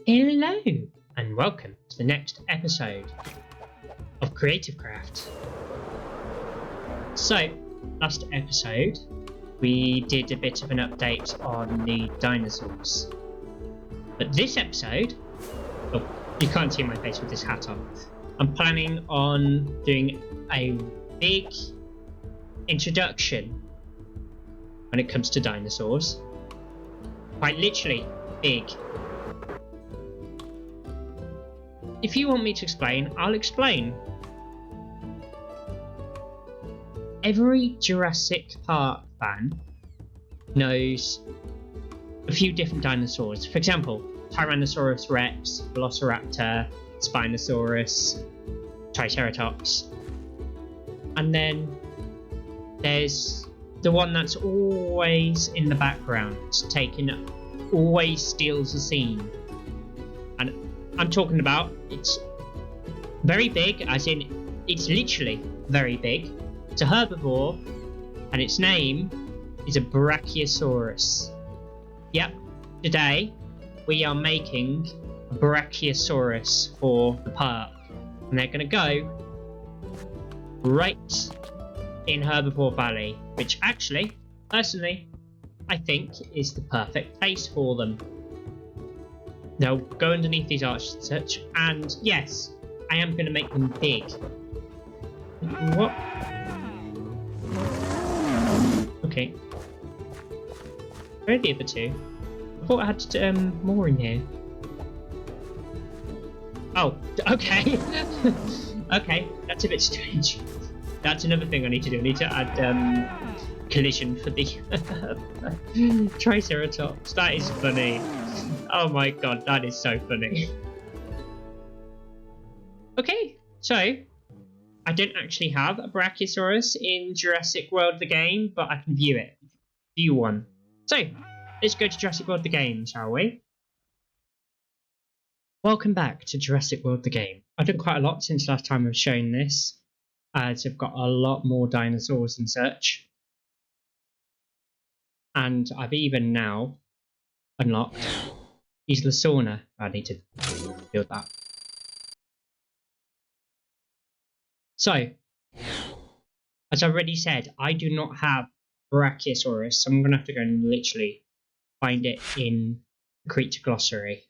Hello and welcome to the next episode of CreativeCraft. So, last episode we did a bit of an update on the dinosaurs. But this episode, oh, you can't see my face with this hat on. I'm planning on doing a big introduction when it comes to dinosaurs. Quite literally, big. If you want me to explain, I'll explain. Every Jurassic Park fan knows a few different dinosaurs. For example, Tyrannosaurus Rex, Velociraptor, Spinosaurus, Triceratops. And then there's the one that's always in the background, always steals the scene. And I'm talking about, it's very big, as in it's literally very big. It's a herbivore, and its name is a Brachiosaurus. Yep, today we are making a Brachiosaurus for the park, and they're going to go right in Herbivore Valley, which actually, personally, I think is the perfect place for them. They'll go underneath these arches and such, and yes, I am going to make them big. What? Okay. Where are the other two? I thought I had more in here. Oh, okay. Okay, that's a bit strange. That's another thing I need to do. I need to add collision for the Triceratops. That is funny. Oh my god, that is so funny. Okay, so I don't actually have a Brachiosaurus in Jurassic World the game, but I can view it. View one. So, let's go to Jurassic World the game, shall we? Welcome back to Jurassic World the game. I've done quite a lot since last time I've shown this, as I've got a lot more dinosaurs and such. And I've even now unlocked Isla Sauna. I need to build that. So, as I already said, I do not have Brachiosaurus, so I'm going to have to go and literally find it in the creature glossary.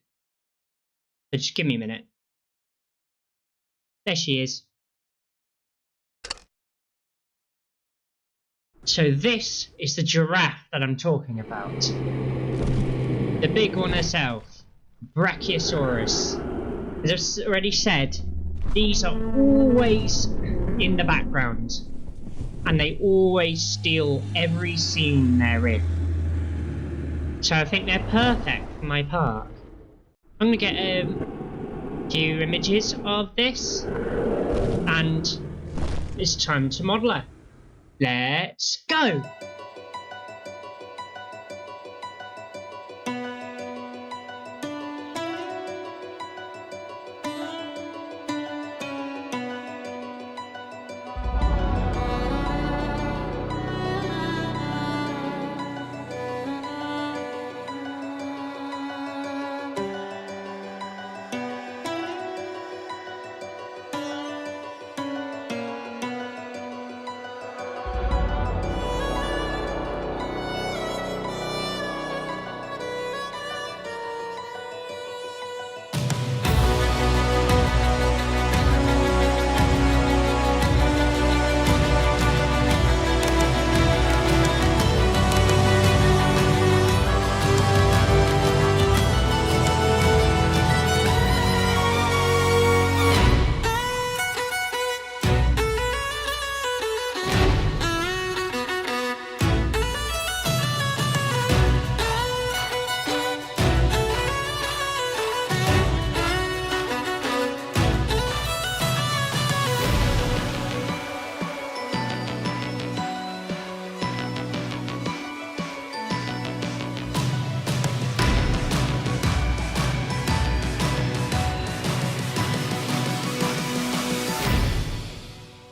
So just give me a minute. There she is. So this is the giraffe that I'm talking about. The big one herself, Brachiosaurus. As I've already said, these are always in the background, and they always steal every scene they're in. So I think they're perfect for my park. I'm going to get a few images of this, and it's time to model her. Let's go!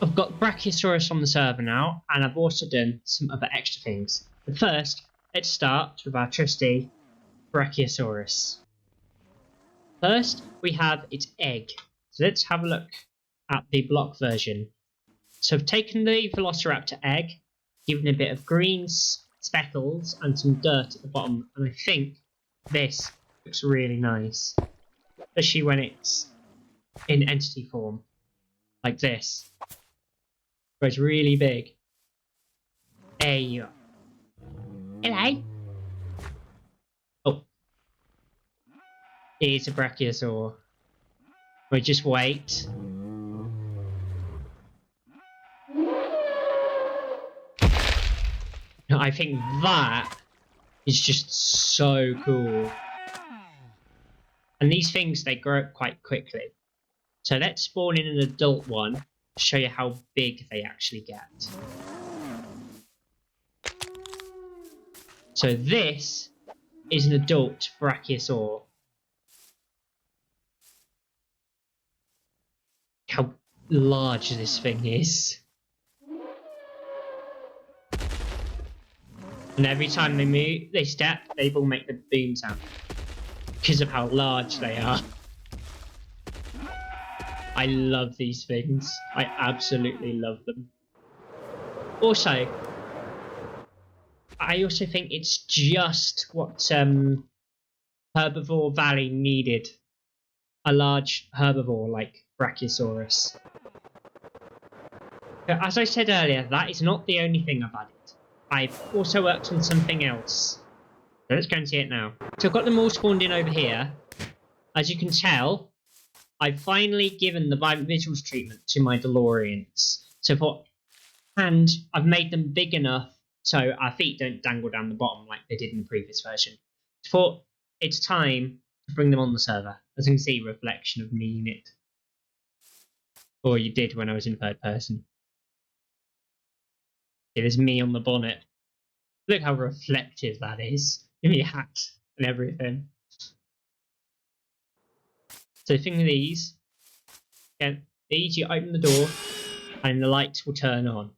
I've got Brachiosaurus on the server now, and I've also done some other extra things. But first, let's start with our trusty Brachiosaurus. First, we have its egg. So let's have a look at the block version. So I've taken the Velociraptor egg, given it a bit of green speckles and some dirt at the bottom, and I think this looks really nice, especially when it's in entity form, like this. Where it's really big. There you are. Hello. Oh. It's a Brachiosaur. We just wait. I think that is just so cool. And these things, they grow up quite quickly. So let's spawn in an adult one to show you how big they actually get. So this is an adult Brachiosaur. How large this thing is. And every time they move, they step, they will make the boom sound because of how large they are. I love these things. I absolutely love them. Also, I also think it's just what Herbivore Valley needed. A large herbivore like Brachiosaurus. But as I said earlier, that is not the only thing I've added. I've also worked on something else. So let's go and see it now. So I've got them all spawned in over here. As you can tell, I've finally given the vibrant visuals treatment to my Deloreans. And I've made them big enough so our feet don't dangle down the bottom like they did in the previous version. I thought it's time to bring them on the server. As you can see, reflection of me in it. Or you did when I was in third person. It is me on the bonnet. Look how reflective that is. Give me a hat and everything. So the thing with these, again, these you open the door and the lights will turn on.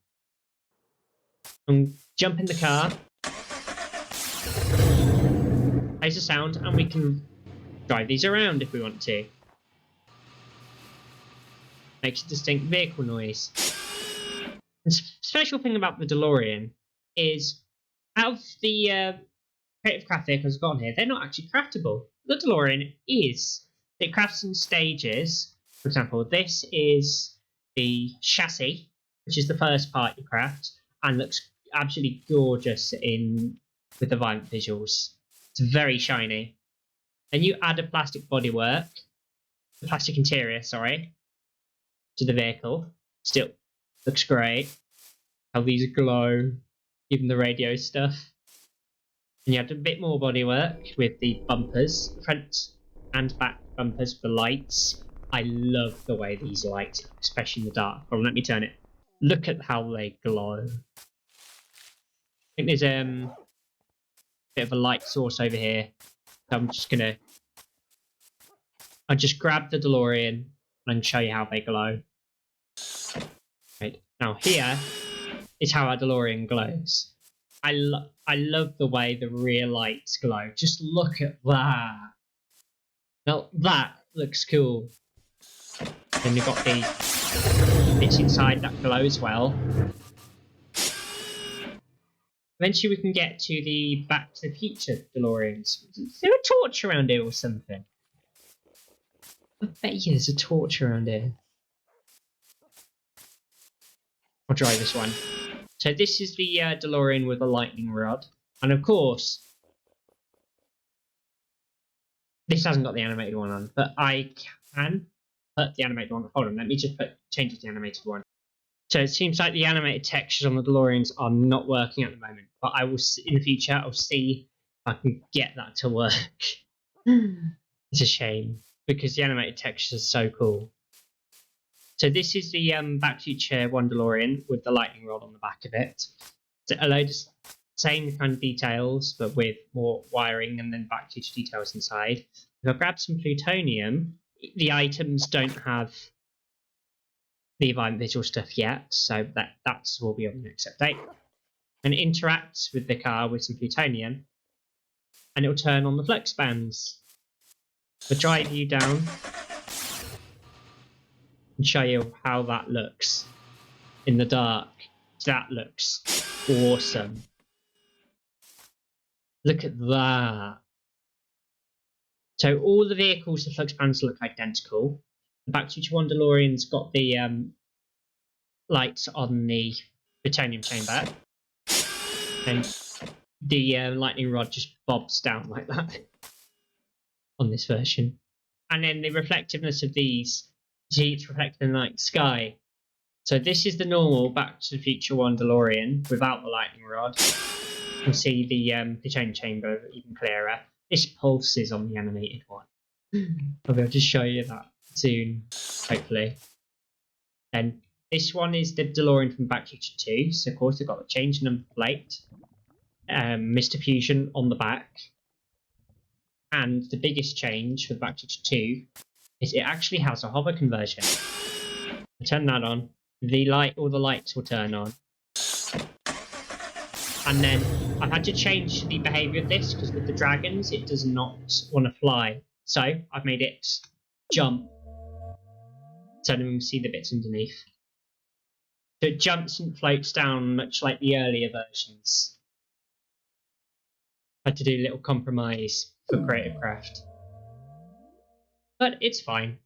And jump in the car, plays a sound, and we can drive these around if we want to. Makes a distinct vehicle noise. The special thing about the DeLorean is, out of the CreativeCraft vehicles I've got on here, they're not actually craftable. The DeLorean is. It crafts in stages. For example, this is the chassis, which is the first part you craft, and looks absolutely gorgeous with the vibrant visuals. It's very shiny. Then you add a plastic interior, to the vehicle. Still looks great. How these glow, even the radio stuff. And you add a bit more bodywork with the bumpers, front and back bumpers for lights. I love the way these lights, especially in the dark. Well, let me turn it. Look at how they glow. I think there's a bit of a light source over here. So I'll just grab the DeLorean and show you how they glow. Right, now here is how our DeLorean glows. I love the way the rear lights glow. Just look at that. Now that looks cool. Then you've got the bits inside that glow as well. Eventually we can get to the Back to the Future Deloreans. Is there a torch around here or something? I bet you there's a torch around here. I'll try this one. So this is the DeLorean with a lightning rod. And of course, this hasn't got the animated one on, but I can put the animated one. Hold on, let me just change it to the animated one. So it seems like the animated textures on the DeLoreans are not working at the moment, but I will, in the future, I'll see if I can get that to work. It's a shame, because the animated textures are so cool. So this is the Back to the Future 1 DeLorean with the lightning rod on the back of it. So a load of same kind of details, but with more wiring and then Back to the Future details inside. If I grab some plutonium, the items don't have the vibrant visual stuff yet, so that will be on the next update. And it interacts with the car with some plutonium, and it will turn on the flex bands. I'll drive you down and show you how that looks in the dark. That looks awesome. Look at that. So all the vehicles, the flux panels look identical. The Back to the Future DeLorean's got the lights on the plutonium chamber, and the lightning rod just bobs down like that on this version. And then the reflectiveness of these, see, it's reflected in the night sky. So this is the normal Back to the Future DeLorean without the lightning rod. You can see the plutonium chamber even clearer. This pulses on the animated one. I'll be able to show you that soon, hopefully. Then this one is the DeLorean from Back to the Future 2. So of course they've got the change number plate, Mr. Fusion on the back. And the biggest change for the Back to the Future 2 is it actually has a hover conversion. I turn that on, all the lights will turn on. And then I've had to change the behaviour of this because with the dragons it does not want to fly. So I've made it jump. So then we can see the bits underneath. So it jumps and floats down much like the earlier versions. I had to do a little compromise for CreativeCraft. But it's fine.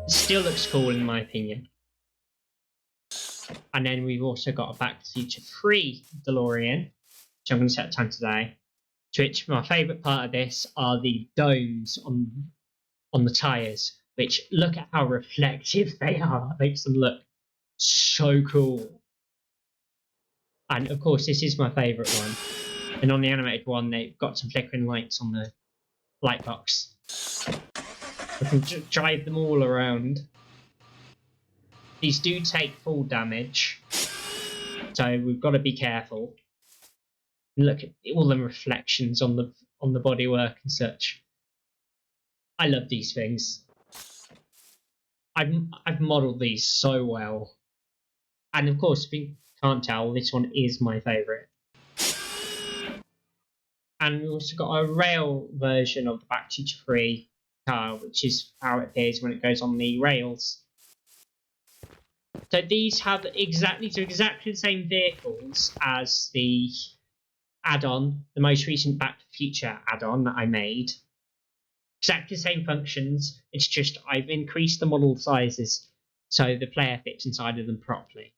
It still looks cool in my opinion. And then we've also got a Back to the Future 3 DeLorean, which I'm going to set a time today. To which my favourite part of this are the domes on the tyres, which look at how reflective they are. It makes them look so cool. And of course, this is my favourite one. And on the animated one, they've got some flickering lights on the light box. I can drive them all around. These do take full damage, so we've got to be careful. Look at all the reflections on the bodywork and such. I love these things. I've modelled these so well, and of course, if you can't tell, this one is my favourite. And we've also got a rail version of the Back to the Future 3 car, which is how it appears when it goes on the rails. So these have exactly the same vehicles as the add-on, the most recent Back to the Future add-on that I made. Exactly the same functions, it's just I've increased the model sizes so the player fits inside of them properly.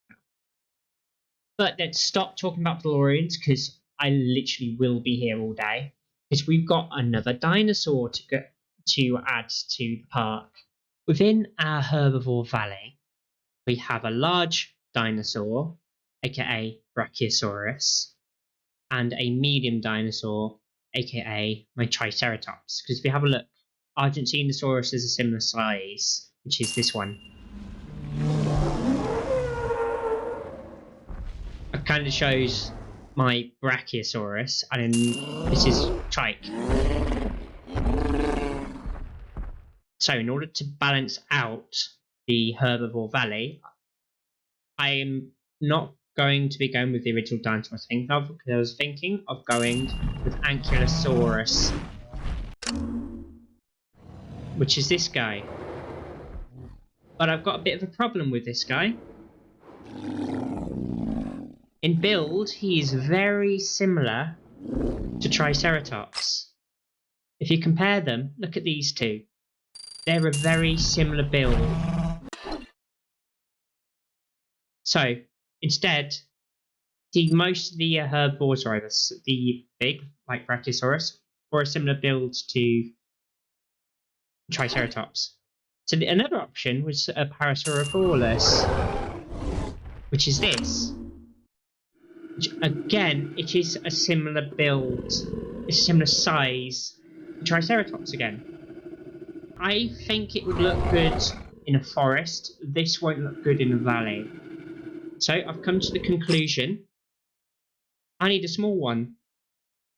But let's stop talking about DeLoreans because I literally will be here all day. Because we've got another dinosaur to add to the park. Within our Herbivore Valley, we have a large dinosaur, aka Brachiosaurus, and a medium dinosaur, aka my Triceratops. Because if you have a look, Argentinosaurus is a similar size, which is this one. It kind of shows my Brachiosaurus, and then this is Trike. So in order to balance out the Herbivore Valley, I am not going to be going with the original dinosaur I was thinking of going with Ankylosaurus, which is this guy. But I've got a bit of a problem with this guy. In build, he is very similar to Triceratops. If you compare them, look at these two. They're a very similar build. So, instead, most of the herbivores are either the big, like Brachiosaurus, or a similar build to Triceratops. So another option was a Parasaurolophus, which is this. Which, again, it is a similar build, it's a similar size to Triceratops again. I think it would look good in a forest. This won't look good in a valley. So I've come to the conclusion I need a small one.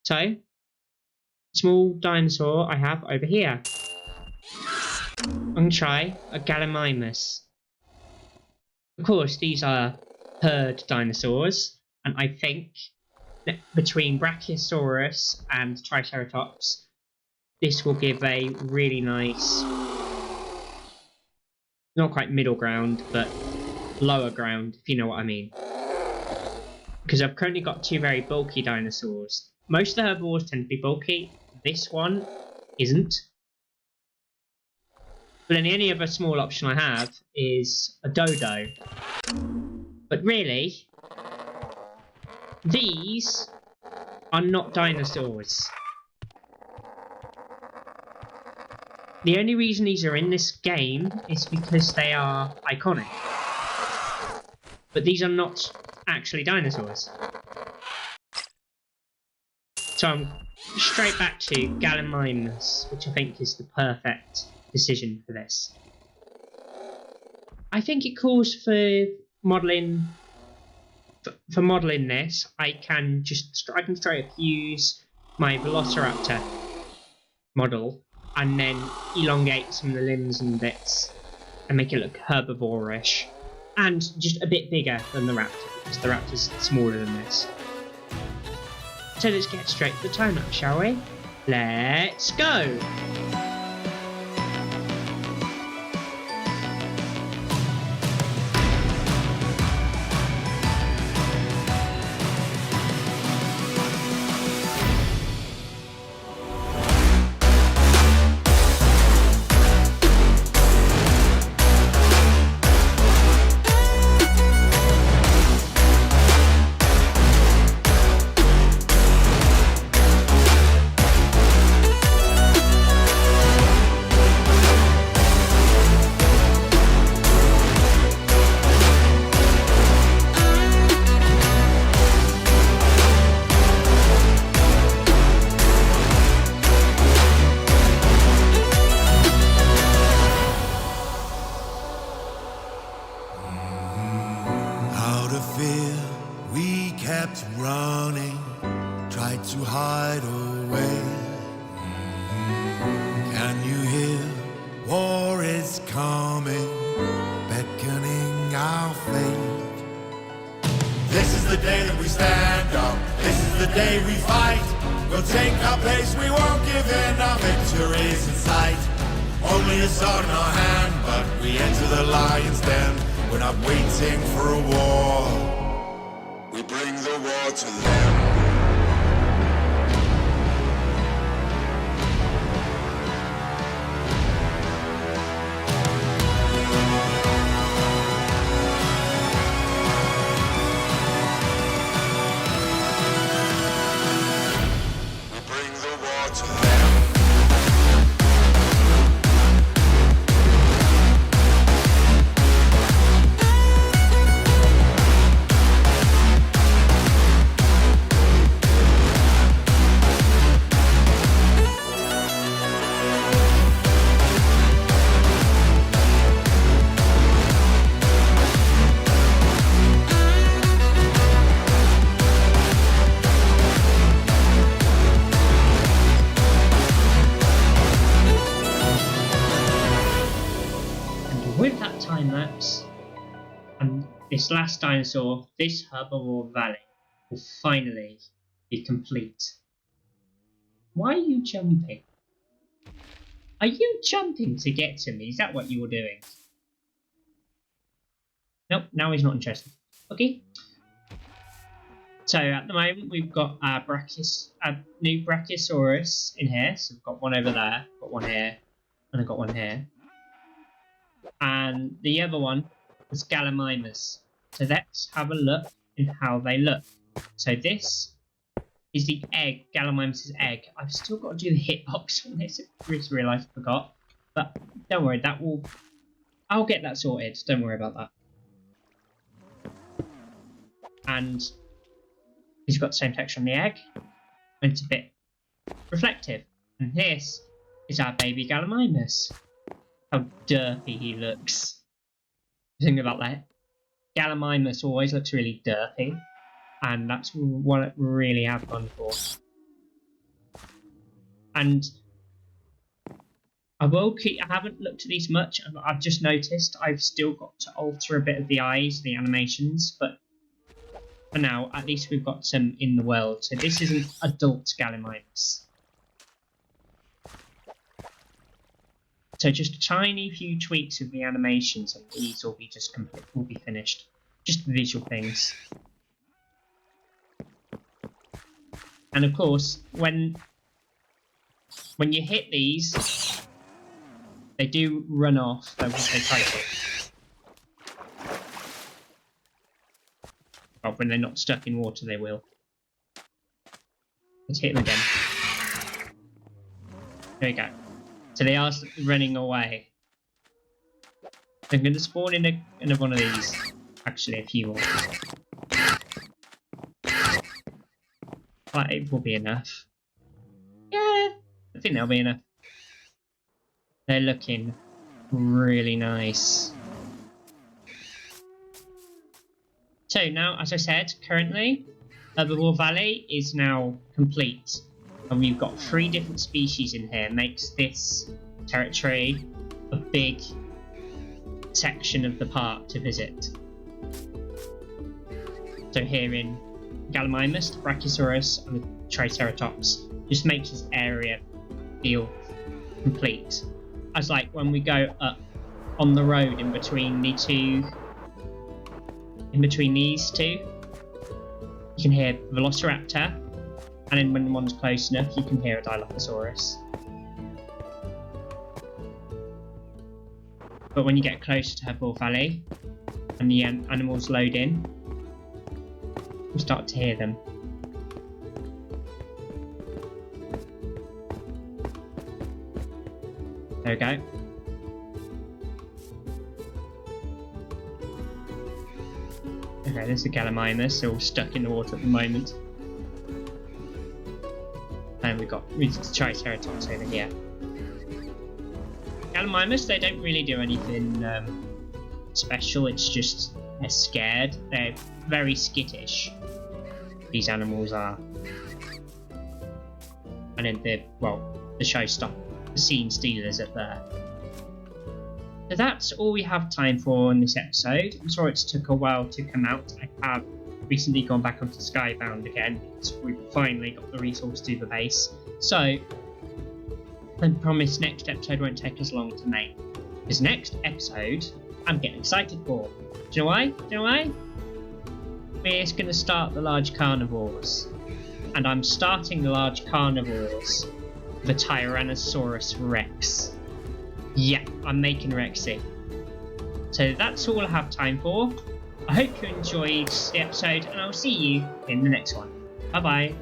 So, small dinosaur I have over here. I'm going to try a Gallimimus. Of course, these are herd dinosaurs, and I think between Brachiosaurus and Triceratops, this will give a really nice, not quite middle ground, but lower ground, if you know what I mean. Because I've currently got two very bulky dinosaurs. Most of the herbivores tend to be bulky. This one isn't. But then the only other small option I have is a dodo. But really, these are not dinosaurs. The only reason these are in this game is because they are iconic. But these are not actually dinosaurs. So I'm straight back to Gallimimus, which I think is the perfect decision for this. I think it calls for modelling. For modelling this, I can straight up use my Velociraptor model and then elongate some of the limbs and bits and make it look herbivore-ish. And just a bit bigger than the raptor, because the raptor's smaller than this. So let's get straight to the time-lapse, shall we? Let's go! Running, tried to hide away. Can you hear? War is coming, beckoning our fate. This is the day that we stand up. This is the day we fight. We'll take our place, we won't give in. Our victory's in sight. Only a sword in our hand, but we enter the lion's den. We're not waiting for a war. We bring the war to them. We bring the war to them. With that time lapse and this last dinosaur, this herbivore valley will finally be complete. Why are you jumping? Are you jumping to get to me? Is that what you were doing? Nope, now he's not interested. Okay. So at the moment we've got a new Brachiosaurus in here. So we've got one over there, got one here, and I've got one here. And the other one was Gallimimus. So let's have a look at how they look. So this is the egg, Gallimimus' egg. I've still got to do the hitbox on this. I just realised I forgot. But don't worry, I'll get that sorted. Don't worry about that. And he's got the same texture on the egg. And it's a bit reflective. And this is our baby Gallimimus. How dirty he looks. Think about that. Gallimimus always looks really dirty, and that's what I really have gone for. And I haven't looked at these much. I've just noticed I've still got to alter a bit of the eyes, the animations, but for now, at least we've got some in the world. So this is an adult Gallimimus. So just a tiny few tweaks of the animations, and these will be will be finished. Just the visual things. And of course, when you hit these, they do run off. They try to. Well, when they're not stuck in water, they will. Let's hit them again. There we go. So they are running away. I'm going to spawn in another one of these. Actually, a few more. But it will be enough. Yeah, I think that'll be enough. They're looking really nice. So now, as I said, currently, Herbivore Valley is now complete. And we've got 3 different species in here. Makes this territory a big section of the park to visit. So here in Gallimimus, the Brachiosaurus, and the Triceratops just makes this area feel complete. As like when we go up on the road in between these two, you can hear Velociraptor, and then when one's close enough, you can hear a Dilophosaurus. But when you get closer to Herbivore Valley and the animals load in, you start to hear them. There we go. Okay, there's the Gallimimus. They're all stuck in the water at the moment. And we've got the Triceratops over here. Gallimimus, they don't really do anything special. It's just they're scared. They're very skittish. These animals are. And then the showstopper, the scene stealers up there. So that's all we have time for in this episode. I'm sorry it took a while to come out. I have recently gone back onto Skybound again because we've finally got the resource to the base. So I promise next episode won't take as long to make. Because next episode I'm getting excited for. Do you know why? We're going to start the large carnivores. And I'm starting the large carnivores with a Tyrannosaurus Rex. Yeah, I'm making Rexy. So that's all I have time for. I hope you enjoyed the episode, and I'll see you in the next one. Bye bye.